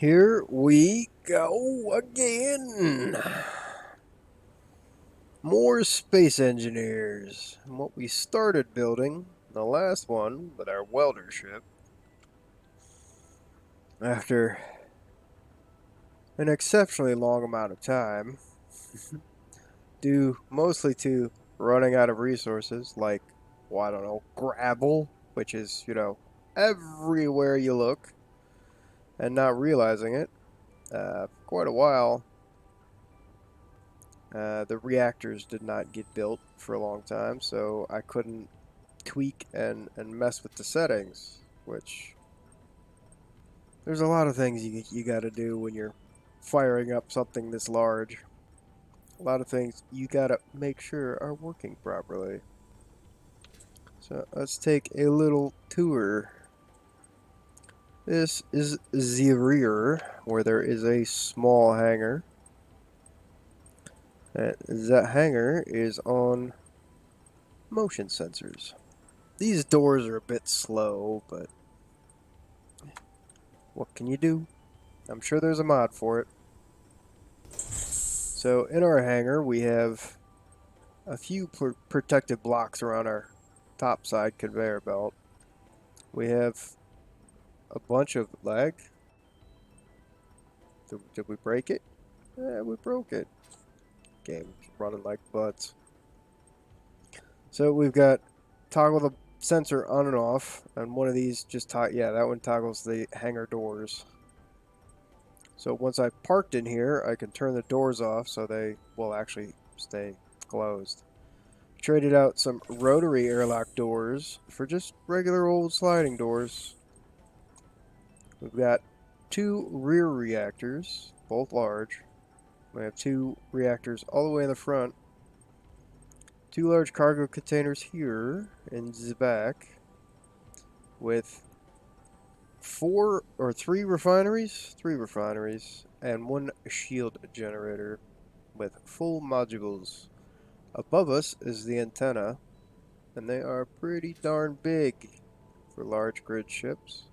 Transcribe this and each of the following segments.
Here we go again. More space engineers. And what we started building, the last one, with our welder ship, after an exceptionally long amount of time, due mostly to running out of resources like, well, I don't know, gravel, which is, everywhere you look, and not realizing it. For quite a while, the reactors did not get built for a long time, so I couldn't tweak and mess with the settings, which there's a lot of things you got to do when you're firing up something this large. A lot of things you got to make sure are working properly. So let's take a little tour. This is the rear, where there is a small hangar. And that hangar is on motion sensors. These doors are a bit slow, but what can you do? I'm sure there's a mod for it. So in our hangar, we have a few protective blocks around our top side conveyor belt. We have a bunch of lag. Did we break it? Yeah, we broke it. Game's running like butts. So we've got toggle the sensor on and off, and one of these just yeah, that one toggles the hangar doors. So once I've parked in here, I can turn the doors off so they will actually stay closed. Traded out some rotary airlock doors for just regular old sliding doors. We've got two rear reactors, both large. We have two reactors all the way in the front. Two large cargo containers here in the back with three refineries, and one shield generator with full modules. Above us is the antenna, and they are pretty darn big for large grid ships.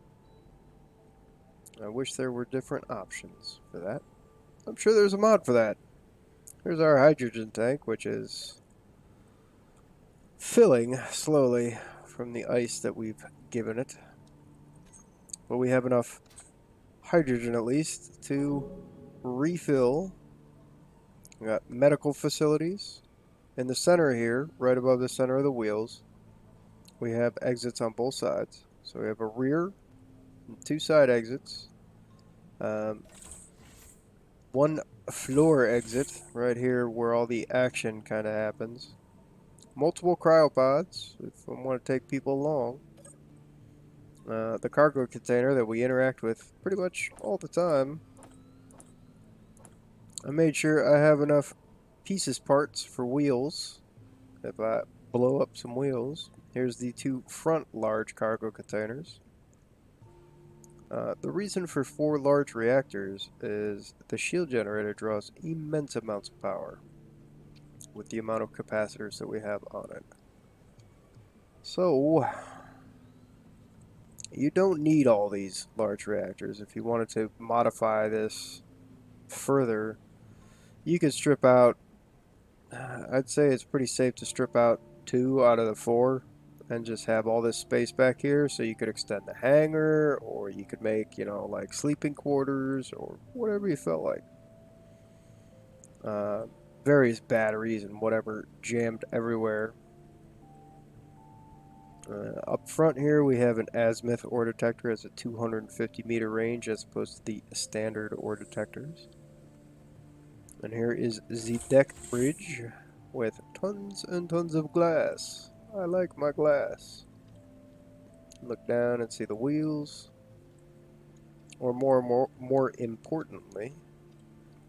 I wish there were different options for that. I'm sure there's a mod for that. Here's our hydrogen tank, which is filling slowly from the ice that we've given it. But we have enough hydrogen, at least, to refill. We got medical facilities. In the center here, right above the center of the wheels, we have exits on both sides. So we have a rear and two side exits. One floor exit right here where all the action kind of happens. Multiple cryopods if I want to take people along. The cargo container that we interact with pretty much all the time. I made sure I have enough parts for wheels if I blow up some wheels. Here's the two front large cargo containers. The reason for four large reactors is the shield generator draws immense amounts of power with the amount of capacitors that we have on it. So, you don't need all these large reactors. If you wanted to modify this further, you could strip out, I'd say it's pretty safe to strip out two out of the four and just have all this space back here, so you could extend the hangar, or you could make, like sleeping quarters, or whatever you felt like. Uh, Various batteries and whatever jammed everywhere. Up front here we have an azimuth ore detector. Has a 250 meter range as opposed to the standard ore detectors. And here is the deck bridge with tons and tons of glass. I like my glass. Look down and see the wheels. Or more importantly,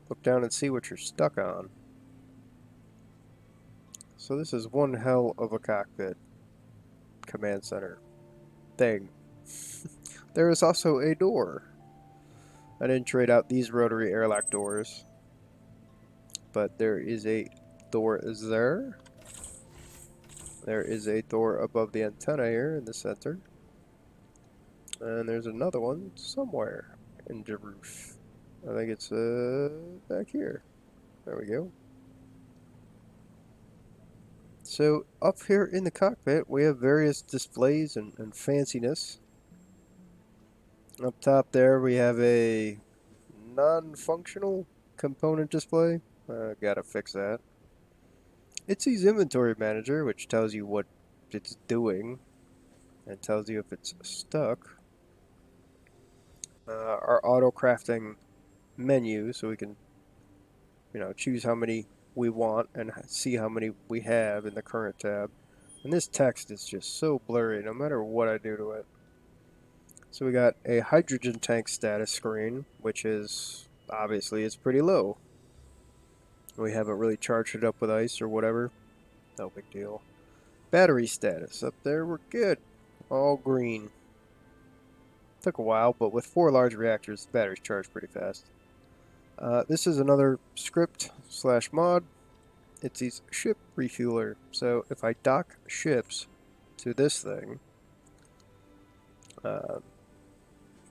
look down and see what you're stuck on. So this is one hell of a cockpit command center thing. There is also a door. I didn't trade out these rotary airlock doors, but there is a door there. There is a door above the antenna here in the center. And there's another one somewhere in the roof? I think it's back here. There we go. So up here in the cockpit, we have various displays and fanciness. Up top there, we have a non-functional component display. Gotta fix that. It sees inventory manager, which tells you what it's doing and tells you if it's stuck. Our auto crafting menu, so we can, choose how many we want and see how many we have in the current tab. And this text is just so blurry no matter what I do to it. So we got a hydrogen tank status screen, which is obviously it's pretty low. We haven't really charged it up with ice or whatever. No big deal. Battery status up there, we're good. All green. Took a while, but with 4 large reactors, the batteries charge pretty fast. This is another script / mod. It's these ship refueler. So if I dock ships to this thing,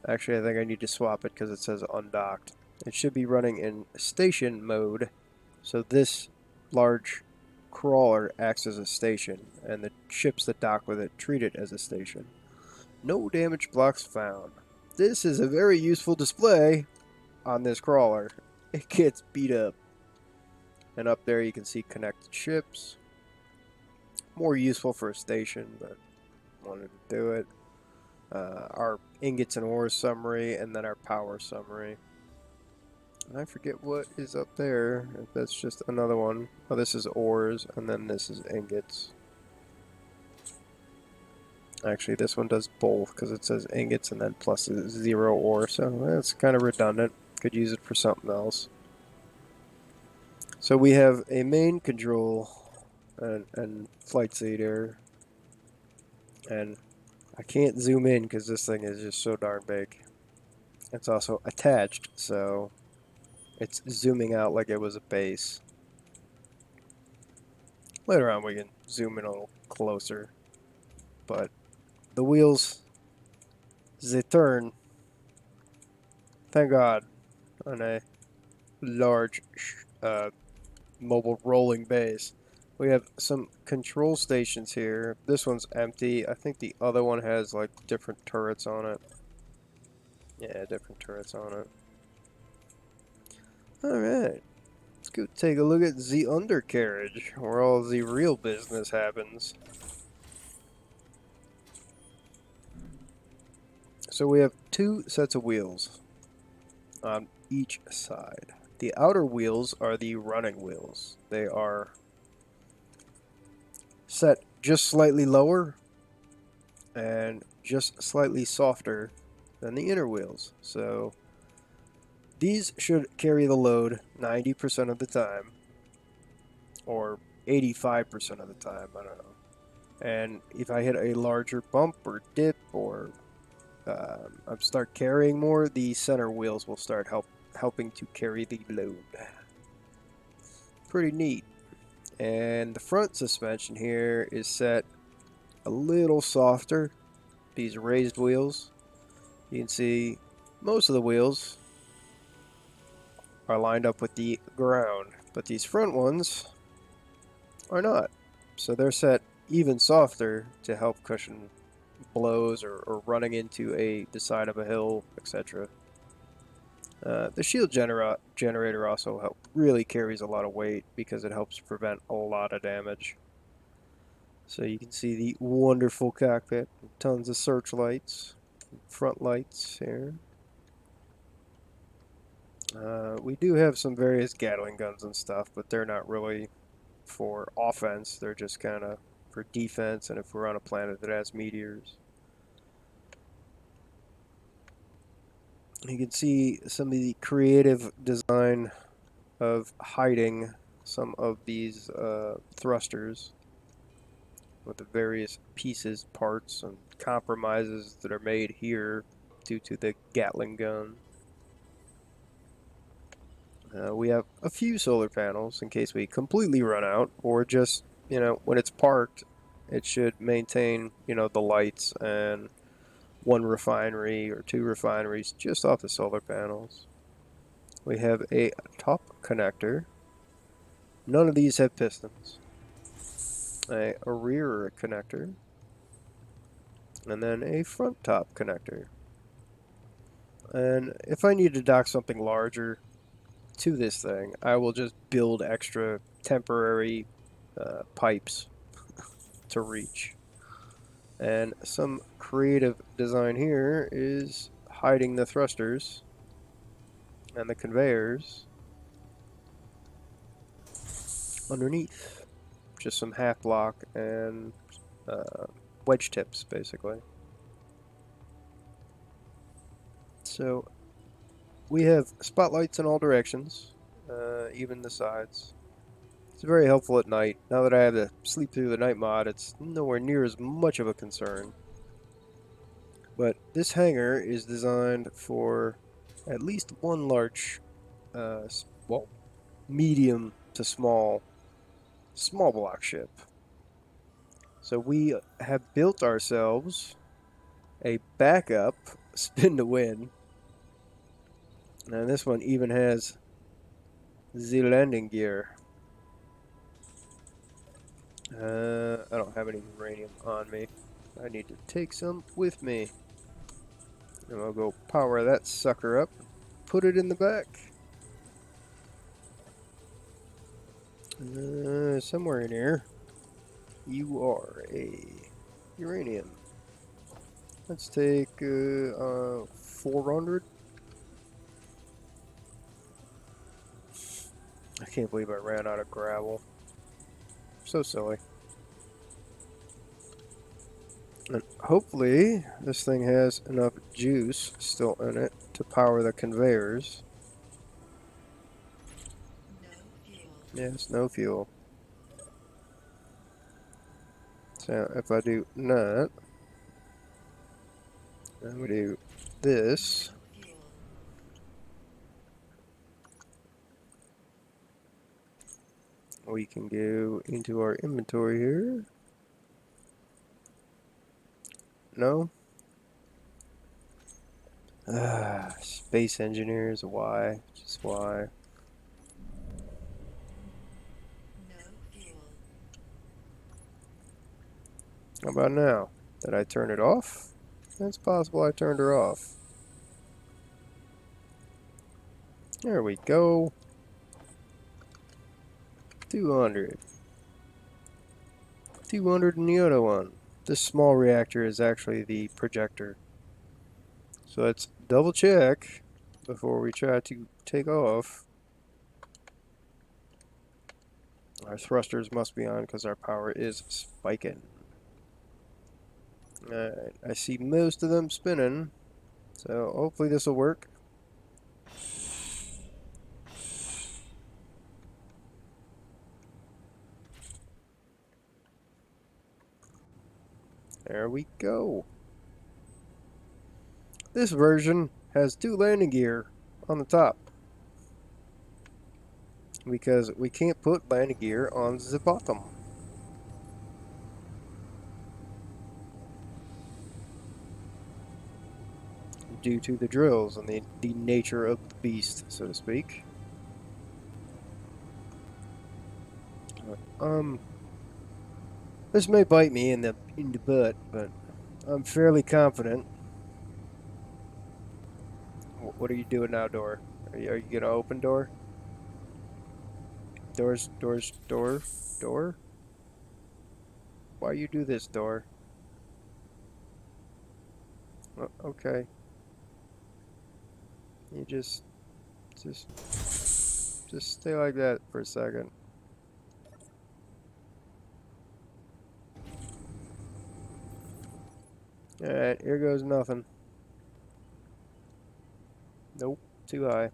actually I think I need to swap it because it says undocked. It should be running in station mode. So this large crawler acts as a station, and the ships that dock with it treat it as a station. No damage blocks found. This is a very useful display on this crawler. It gets beat up. And up there you can see connected ships. More useful for a station, but wanted to do it. Our ingots and ores summary, and then our power summary. And I forget what is up there, if that's just another one. Oh, this is ores, and then this is ingots. Actually, this one does both, because it says ingots and then plus 0 ore, so that's kind of redundant. Could use it for something else. So we have a main control and flight seat here. And I can't zoom in because this thing is just so darn big. It's also attached, so it's zooming out like it was a base. Later on we can zoom in a little closer. But the wheels, they turn, thank God, on a large mobile rolling base. We have some control stations here. This one's empty. I think the other one has like different turrets on it. Yeah, different turrets on it. Alright. Let's go take a look at the undercarriage, where all the real business happens. So we have 2 sets of wheels on each side. The outer wheels are the running wheels. They are set just slightly lower and just slightly softer than the inner wheels. So these should carry the load 90% of the time, or 85% of the time, I don't know. And if I hit a larger bump or dip or I start carrying more, the center wheels will start helping to carry the load. Pretty neat. And the front suspension here is set a little softer. These raised wheels. You can see most of the wheels are lined up with the ground, but these front ones are not. So they're set even softer to help cushion blows or running into the side of a hill, etc. The shield generator also really carries a lot of weight because it helps prevent a lot of damage. So you can see the wonderful cockpit, tons of searchlights, front lights here. We do have some various Gatling guns and stuff, but they're not really for offense. They're just kind of for defense, and if we're on a planet that has meteors. You can see some of the creative design of hiding some of these thrusters with the various pieces, parts, and compromises that are made here due to the Gatling gun. We have a few solar panels in case we completely run out, or just, when it's parked, it should maintain, the lights and one refinery or two refineries just off the solar panels. We have a top connector. None of these have pistons. A rear connector. And then a front top connector. And if I need to dock something larger to this thing, I will just build extra temporary pipes to reach. And some creative design here is hiding the thrusters and the conveyors underneath. Just some half block and wedge tips, basically. So we have spotlights in all directions, even the sides. It's very helpful at night. Now that I have the sleep through the night mod, it's nowhere near as much of a concern. But this hangar is designed for at least one large, well, medium to small block ship. So we have built ourselves a backup spin to win. And this one even has the landing gear. I don't have any uranium on me. I need to take some with me. And I'll go power that sucker up. Put it in the back. Somewhere in here, you are a uranium. Let's take 400. I can't believe I ran out of gravel. So silly. And hopefully this thing has enough juice still in it to power the conveyors. Yes, no fuel. So if I do that, and we do this, we can go into our inventory here. No? Space engineers, why? Just why? How about now? Did I turn it off? It's possible I turned her off. There we go. 200. 200 in the other one. This small reactor is actually the projector. So let's double check before we try to take off. Our thrusters must be on because our power is spiking. Alright, I see most of them spinning, so hopefully this will work. There we go. This version has 2 landing gear on the top, because we can't put landing gear on the bottom. Due to the drills and the nature of the beast, so to speak. This may bite me in the butt, but I'm fairly confident. What are you doing now, door? Are you gonna open door? Door? Why you do this, door? Okay. You just stay like that for a second. Alright, here goes nothing. Nope, too high.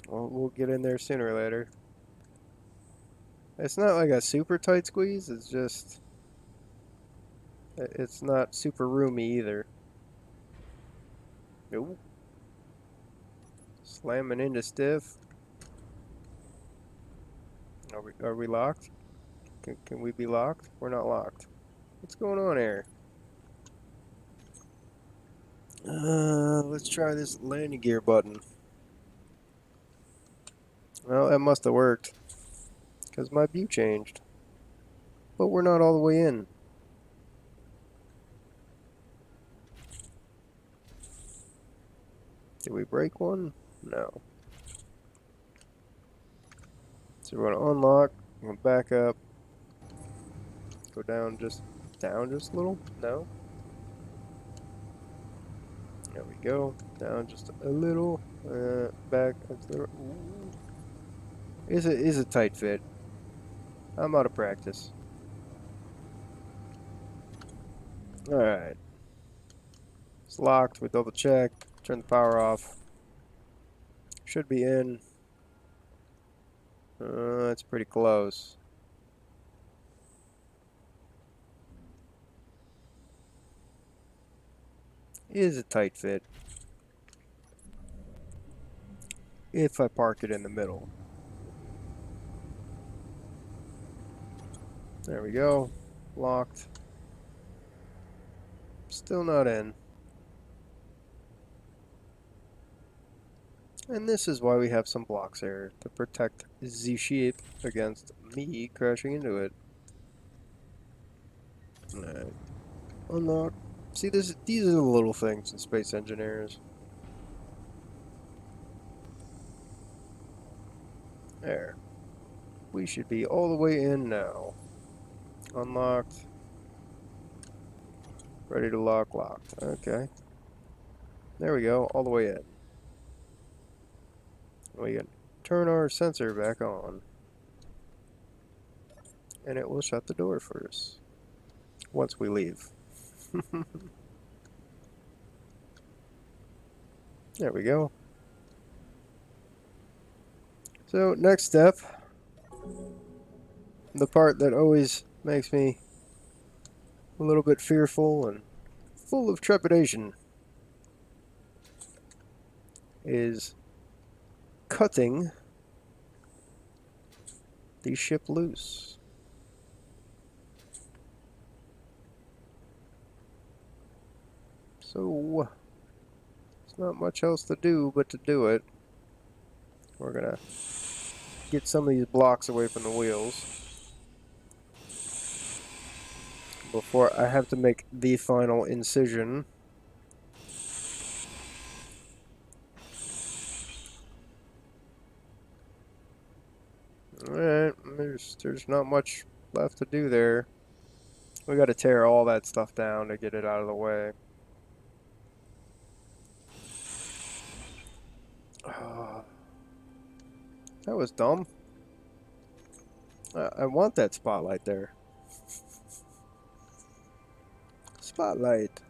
Well, we'll get in there sooner or later. It's not like a super tight squeeze, it's just... It's not super roomy either. Nope. Slamming into stiff. Are we locked? Can we be locked? We're not locked. What's going on here? Let's try this landing gear button. Well, that must have worked, because my view changed. But we're not all the way in. Did we break one? No. So we're going to unlock, we're going to back up, go down just a little? No? There we go. Down just a little. Back a little. Ooh. Is a tight fit. I'm out of practice. Alright. It's locked. We double check. Turn the power off. Should be in. It's pretty close. Is a tight fit. If I park it in the middle. There we go. Locked. Still not in. And this is why we have some blocks here, to protect the ship against me crashing into it. Alright. Unlock. See, these are the little things in Space Engineers. There. We should be all the way in now. Unlocked. Ready to lock, locked. Okay. There we go, all the way in. We can turn our sensor back on. And it will shut the door for us. Once we leave. There we go. So, next step. The part that always makes me a little bit fearful and full of trepidation is cutting the ship loose. So, there's not much else to do but to do it. We're gonna get some of these blocks away from the wheels before I have to make the final incision. Alright, there's not much left to do there. We gotta tear all that stuff down to get it out of the way. That was dumb. I want that spotlight there. Spotlight.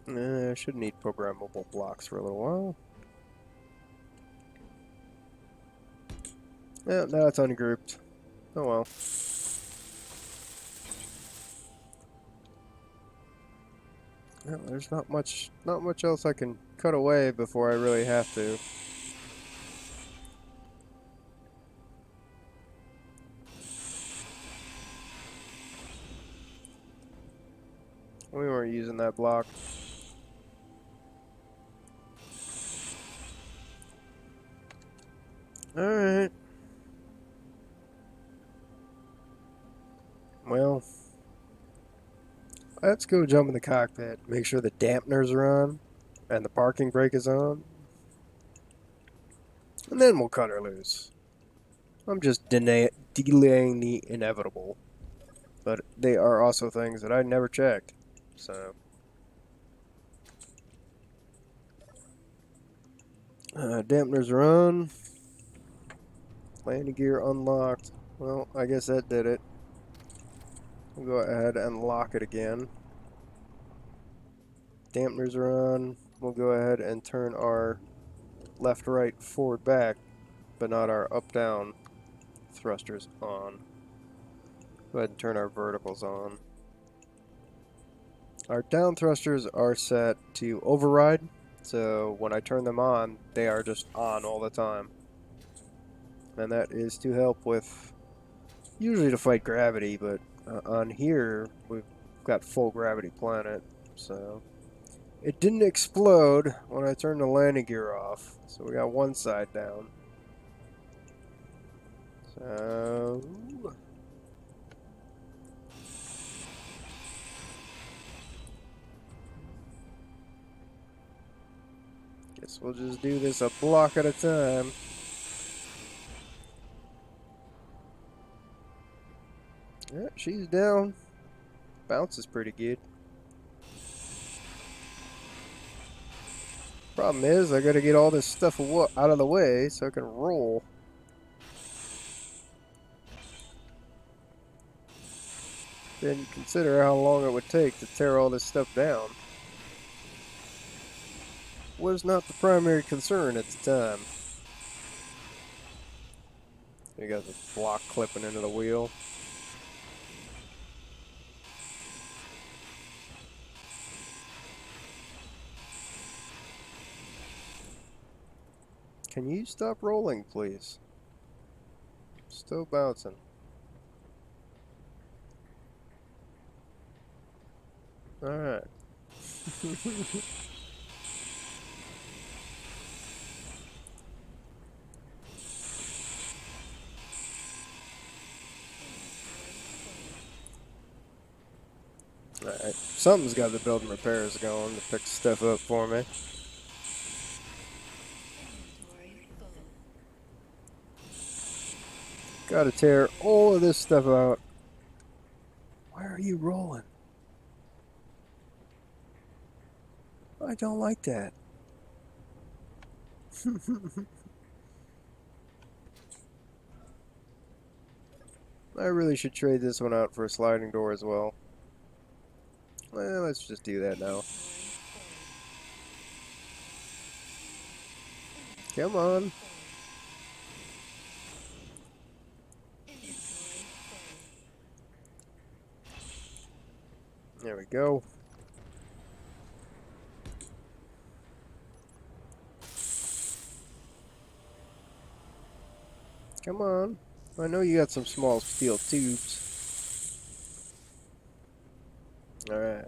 I should need programmable blocks for a little while. Yeah, now it's ungrouped. Oh well. Yeah, there's not much else I can cut away before I really have to. We weren't using that block. Alright. Well, let's go jump in the cockpit. Make sure the dampeners are on and the parking brake is on. And then we'll cut her loose. I'm just delaying the inevitable. But they are also things that I never checked. So. Dampeners are on. Landing gear unlocked. Well, I guess that did it. We'll go ahead and lock it again. Dampeners are on. We'll go ahead and turn our left, right, forward, back, but not our up, down thrusters on. Go ahead and turn our verticals on. Our down thrusters are set to override, so when I turn them on, they are just on all the time. And that is to help with, usually to fight gravity, but on here, got full gravity planet, so it didn't explode when I turned the landing gear off. So we got one side down. So guess we'll just do this a block at a time. Yeah, she's down. Bounce is pretty good. Problem is, I gotta get all this stuff out of the way so I can roll. Then consider how long it would take to tear all this stuff down. Was not the primary concern at the time. You got the block clipping into the wheel. Can you stop rolling, please? Still bouncing. Alright. Alright. Something's got the building repairs going to pick stuff up for me. Gotta tear all of this stuff out. Why are you rolling? I don't like that. I really should trade this one out for a sliding door as well. Well, let's just do that now. Come on. There we go. Come on. I know you got some small steel tubes. Alright.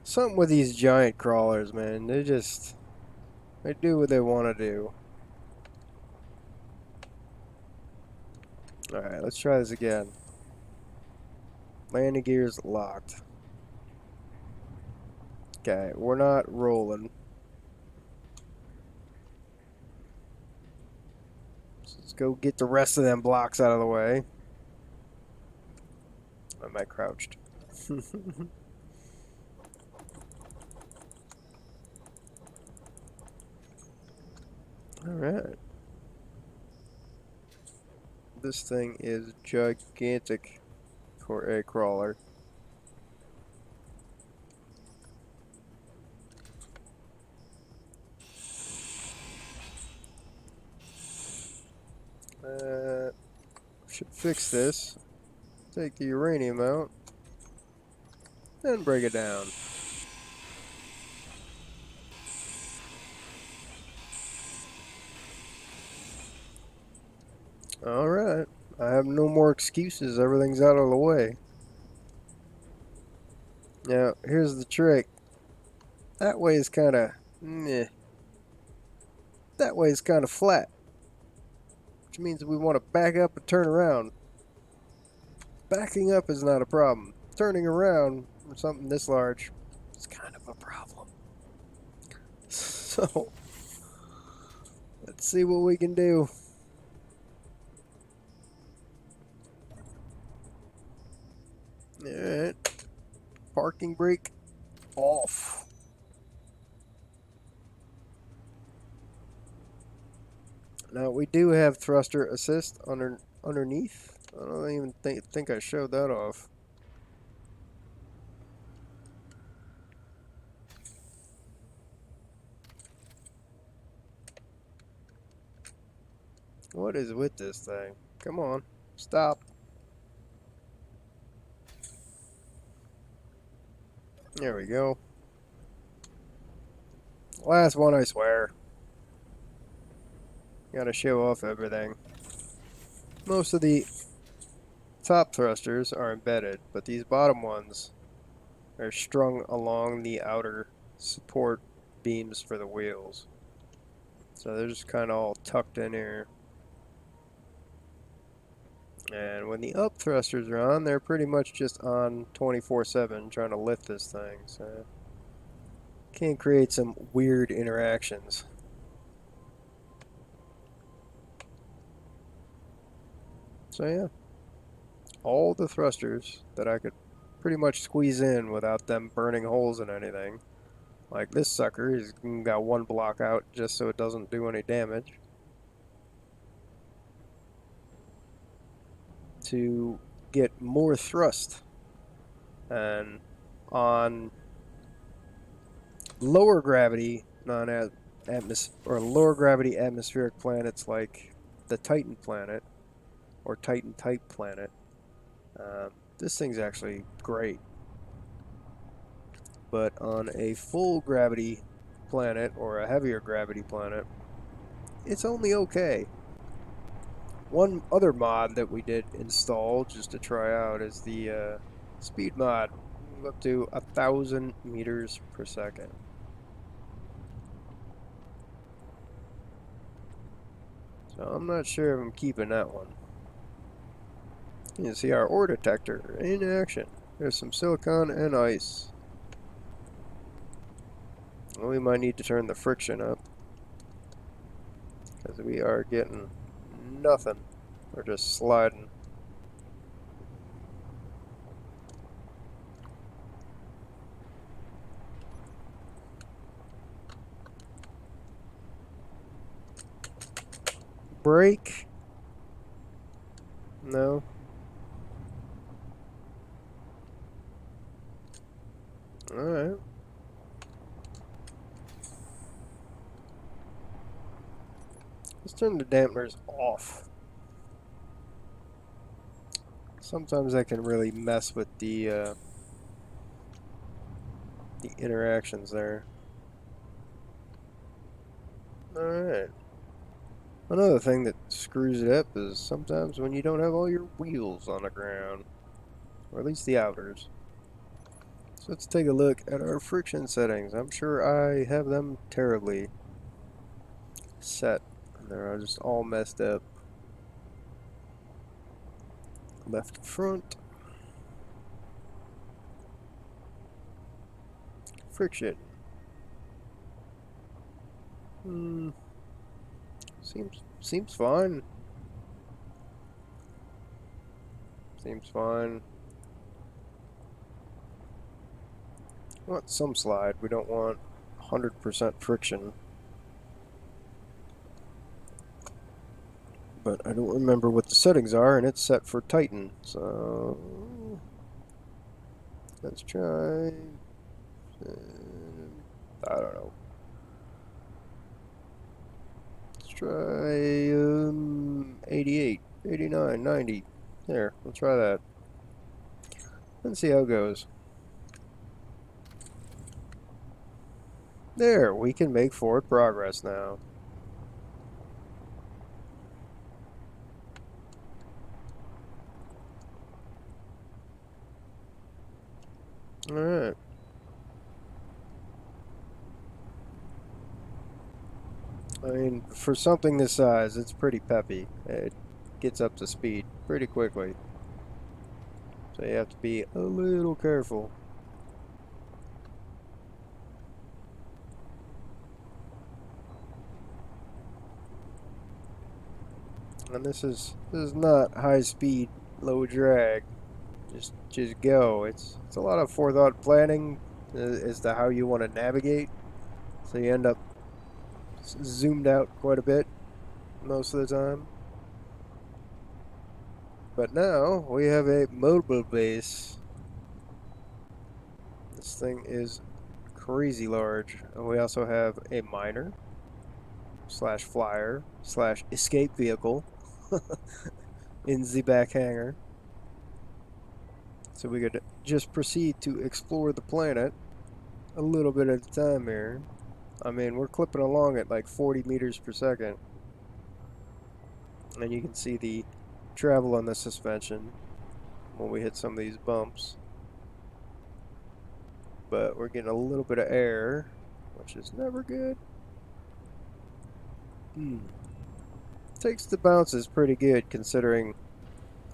Something with these giant crawlers, man. They do what they want to do. Alright, let's try this again. Landing gear's locked. Okay, we're not rolling. So let's go get the rest of them blocks out of the way. Am I crouched? Alright. This thing is gigantic for a crawler. Should fix this. Take the uranium out. And break it down. Alright. I have no more excuses. Everything's out of the way. Now, here's the trick. That way is kind of... meh. That way is kind of flat. Which means we want to back up and turn around. Backing up is not a problem. Turning around for something this large is kind of a problem. So, let's see what we can do. Alright. Parking brake off. Now we do have thruster assist underneath. I don't even think I showed that off. What is with this thing? Come on, stop. There we go. Last one, I swear. Gotta show off everything. Most of the top thrusters are embedded, but these bottom ones are strung along the outer support beams for the wheels. So they're just kind of all tucked in here. And when the up thrusters are on, they're pretty much just on 24/7 trying to lift this thing. So can create some weird interactions. So yeah, all the thrusters that I could pretty much squeeze in without them burning holes in anything. Like this sucker, he's got one block out just so it doesn't do any damage. To get more thrust. And on lower gravity or lower gravity atmospheric planets like the Titan planet or Titan type planet, this thing's actually great. But on a full gravity planet or a heavier gravity planet, it's only okay. One other mod that we did install just to try out is the speed mod, up to 1,000 meters per second. So I'm not sure if I'm keeping that one. You can see our ore detector in action. There's some silicon and ice. Well, we might need to turn the friction up, because we are getting nothing. We're just sliding. Brake? No. Alright. Let's turn the dampeners off. Sometimes that can really mess with the interactions there. Alright. Another thing that screws it up is sometimes when you don't have all your wheels on the ground. Or at least the outers. So let's take a look at our friction settings. I'm sure I have them terribly set. They're just all messed up. Left front. Friction. Seems fine. Seems fine. We want some slide. We don't want 100% friction. But I don't remember what the settings are, and it's set for Titan. So let's try. I don't know. Let's try 88, 89, 90. There, we'll try that. And see how it goes. There, we can make forward progress now. Alright. I mean, for something this size, it's pretty peppy. It gets up to speed pretty quickly. So you have to be a little careful. And this is not high speed, low drag. Just go. It's a lot of forethought planning as to how you want to navigate. So you end up zoomed out quite a bit most of the time. But now we have a mobile base. This thing is crazy large. And we also have a miner slash flyer slash escape vehicle in the back hangar. So we could just proceed to explore the planet a little bit at a time here. I mean, we're clipping along at like 40 meters per second. And you can see the travel on the suspension when we hit some of these bumps. But we're getting a little bit of air, which is never good. Takes the bounces pretty good considering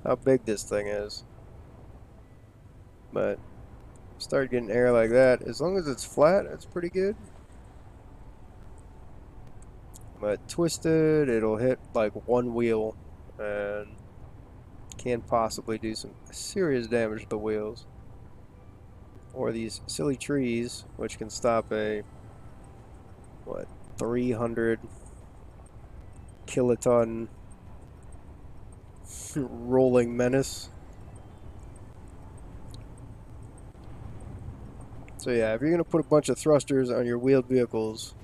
how big this thing is. But start getting air like that. As long as it's flat, it's pretty good. But twisted, it'll hit like one wheel and can possibly do some serious damage to the wheels. Or these silly trees, which can stop a, what, 300 kiloton rolling menace. So yeah, if you're going to put a bunch of thrusters on your wheeled vehicles,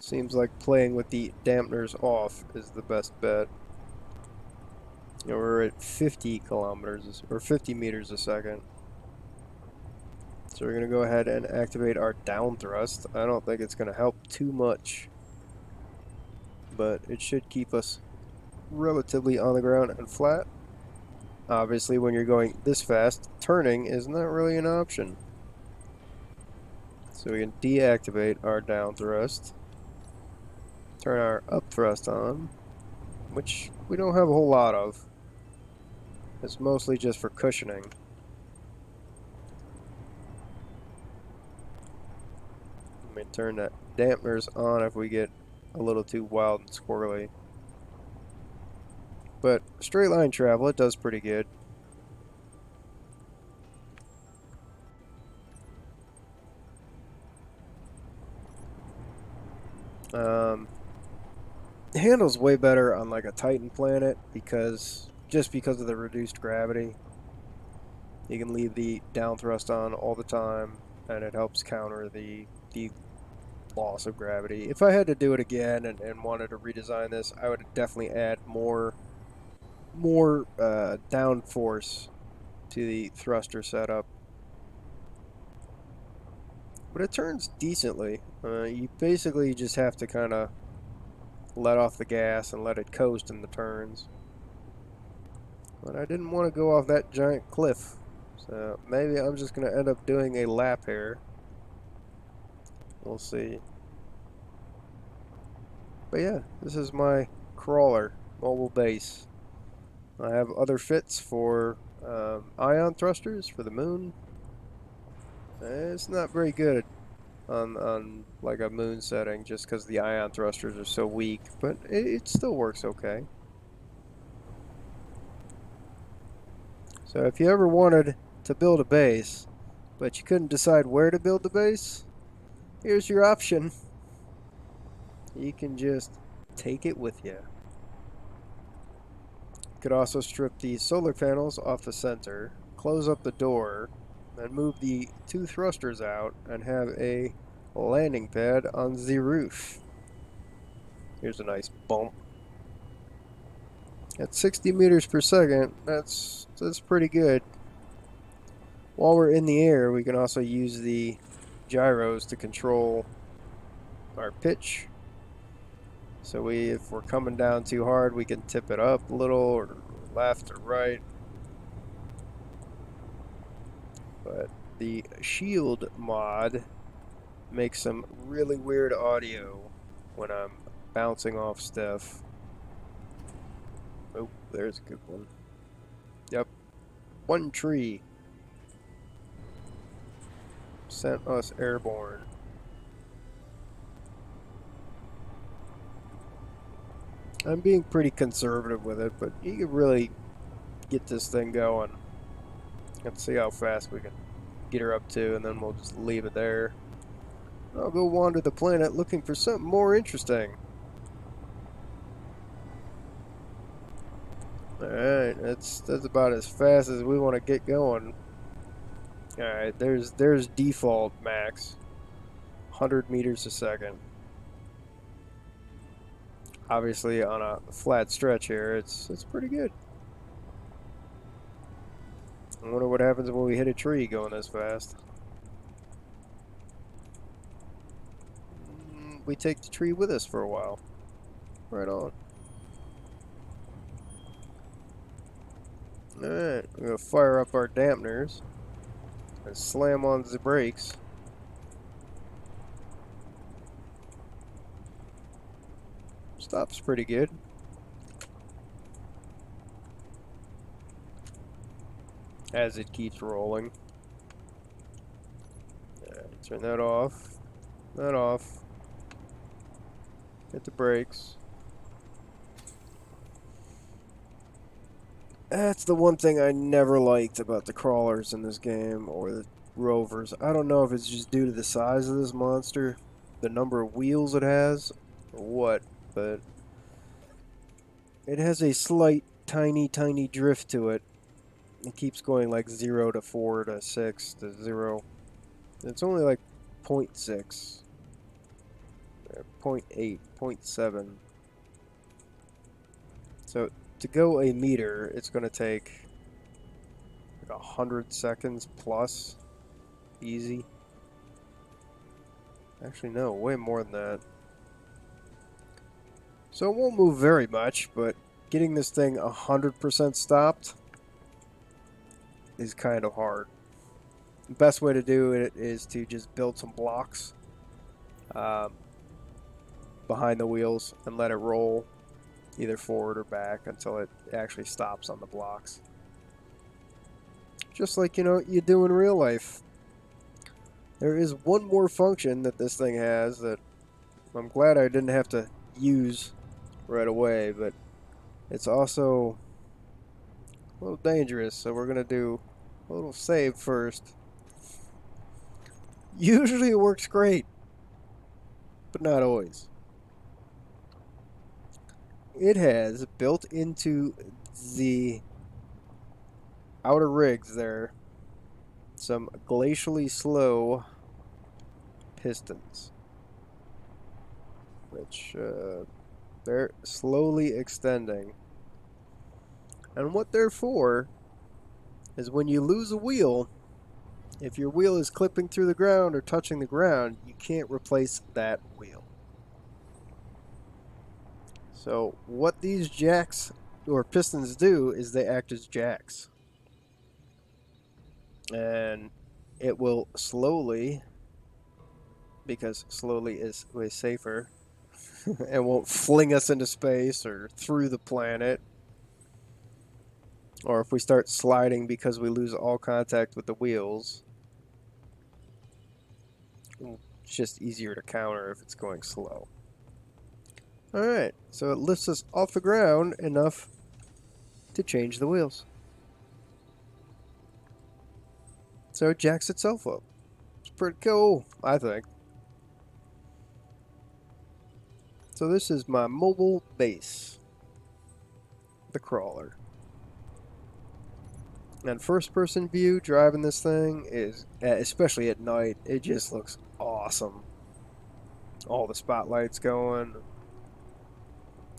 seems like playing with the dampeners off is the best bet. You know, we're at 50 kilometers or 50 meters a second. So we're going to go ahead and activate our down thrust. I don't think it's going to help too much, but it should keep us relatively on the ground and flat. Obviously, when you're going this fast, turning is not really an option. So we can deactivate our down thrust, turn our up thrust on, which we don't have a whole lot of. It's mostly just for cushioning. Let me turn that dampeners on if we get a little too wild and squirrely. But straight line travel, it does pretty good. It handles way better on like a Titan planet just because of the reduced gravity. You can leave the down thrust on all the time, and it helps counter the loss of gravity. If I had to do it again and wanted to redesign this, I would definitely add more down force to the thruster setup. But it turns decently. You basically just have to kind of let off the gas and let it coast in the turns. But I didn't want to go off that giant cliff. So maybe I'm just going to end up doing a lap here. We'll see. But yeah, this is my crawler mobile base. I have other fits for ion thrusters for the moon. It's not very good on like a moon setting just because the ion thrusters are so weak, but it still works okay. So if you ever wanted to build a base, but you couldn't decide where to build the base, here's your option. You can just take it with you. You could also strip the solar panels off the center, close up the door, and move the two thrusters out and have a landing pad on the roof. Here's a nice bump. At 60 meters per second, that's pretty good. While we're in the air, we can also use the gyros to control our pitch. So if we're coming down too hard, we can tip it up a little, or left or right. But the shield mod makes some really weird audio when I'm bouncing off stuff. Oh, there's a good one. Yep. One tree sent us airborne. I'm being pretty conservative with it, but you can really get this thing going. Let's see how fast we can get her up to, and then we'll just leave it there. I'll go wander the planet looking for something more interesting. Alright, that's about as fast as we want to get going. Alright, there's default max. 100 meters a second. Obviously on a flat stretch here, it's pretty good. I wonder what happens when we hit a tree going this fast. we take the tree with us for a while. Right on. Alright, we're going to fire up our dampeners and slam on the brakes. Stops pretty good. As it keeps rolling. Turn that off. That off. Hit the brakes. That's the one thing I never liked about the crawlers in this game, or the rovers. I don't know if it's just due to the size of this monster, the number of wheels it has, or what, but it has a slight, tiny drift to it. It keeps going like 0 to 4 to 6 to 0. It's only like 0.6, 0.8, 0.7. So to go a meter, it's going to take like 100 seconds plus. Easy. Actually, no, way more than that. So it won't move very much, but getting this thing 100% stopped is kind of hard. The best way to do it is to just build some blocks behind the wheels and let it roll either forward or back until it actually stops on the blocks. Just like, you know, you do in real life. There is one more function that this thing has that I'm glad I didn't have to use right away, but it's also a little dangerous, so we're going to do a little save first. Usually it works great, but not always. It has built into the outer rigs there some glacially slow pistons, which they're slowly extending. And what they're for is when you lose a wheel, if your wheel is clipping through the ground or touching the ground, you can't replace that wheel. So what these jacks or pistons do is they act as jacks. And it will slowly, because slowly is way safer, and won't fling us into space or through the planet. Or if we start sliding because we lose all contact with the wheels, it's just easier to counter if it's going slow. Alright, so it lifts us off the ground enough to change the wheels. So it jacks itself up. It's pretty cool, I think. So this is my mobile base, the crawler. And first person view driving this thing is, especially at night, it just looks awesome. All the spotlights going.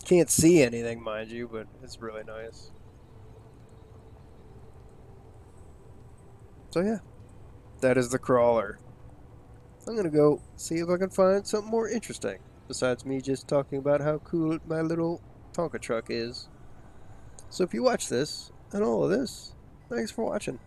Can't see anything, mind you, but it's really nice. So yeah, that is the crawler. I'm gonna go see if I can find something more interesting besides me just talking about how cool my little Tonka truck is. So if you watch this and all of this, thanks for watching.